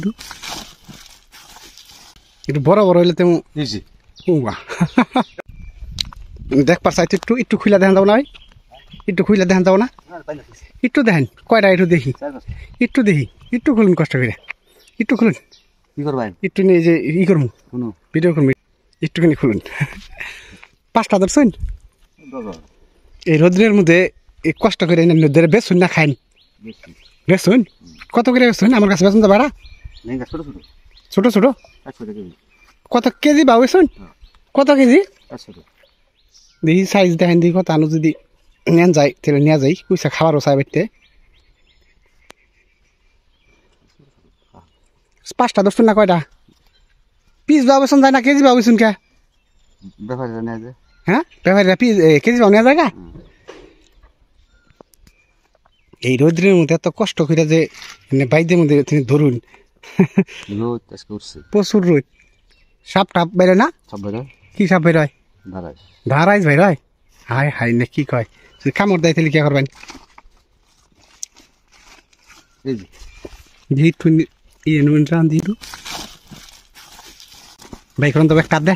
একটু একটু বড় বড় হইলে তেমন দেখ পারছ একটু একটু খুলে দেখান যাও না ভাই একটু খুলে দেখান যাও না একটু দেখেন কয়টা একটু দেখি একটু খুলুন কষ্ট করে একটু খুলুন একটু নিয়ে যে ই করবো ভিডিও করবো একটুখানি খুলুন 5টা ধরছেন এই রোদ্রের মধ্যে কষ্ট করে নদীর বেসুন না খাইন বেসুন কত করে বেসুন আমার কাছে বেসুন তো ভাড়া ছোট ছোট কত কেজি বা বেসুন কত কেজি দেখি সাইজ দেখেন দেখি কত আনো যদি নেন যায় তাহলে নেওয়া যায় পয়সা খাবারও চাই বাড়তে 5টা ধরছেন না কয়টা পিস বা বেসুন যায় না কেজি বা বেসুন কে হ্যাঁ ব্যাপারীরা পিস কেজি বা নেওয়া যায় না এই রোদ্রের মধ্যে এত কষ্ট করে যে বাইদের মধ্যে তিনি ধরুন প্রচুর রোদ সাপ টাপ বেরোয় না কি সাপ বেরোয় ধারাইস বেরোয় হাই হাই না কি কয় কামড় দেয় তাহলে কি করবেন ইয়ে রান দিল বাইকরন তো একটা হাত দে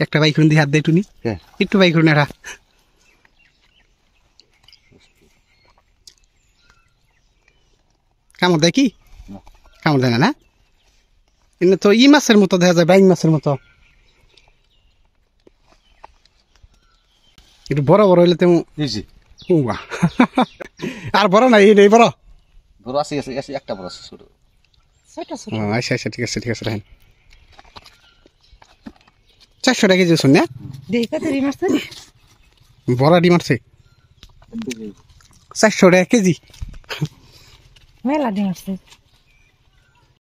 একটা বাইকরন দিয়ে হাত দেয় টুনি একটু বাইকরন এটা কামড় দেয় কি কামড় দেয় না না এমনি তো ই মাছের মতো দেখা যায় বাইং মাছের মতো একটু বড় বড় হইলে তেমন আর বড় নাই এই বড় আচ্ছা আচ্ছা ঠিক আছে রাখেন 400 টাকা কেজি শুন না বড় ডিম আসছে 400 টাকা কেজি মেলা ডিম আসছে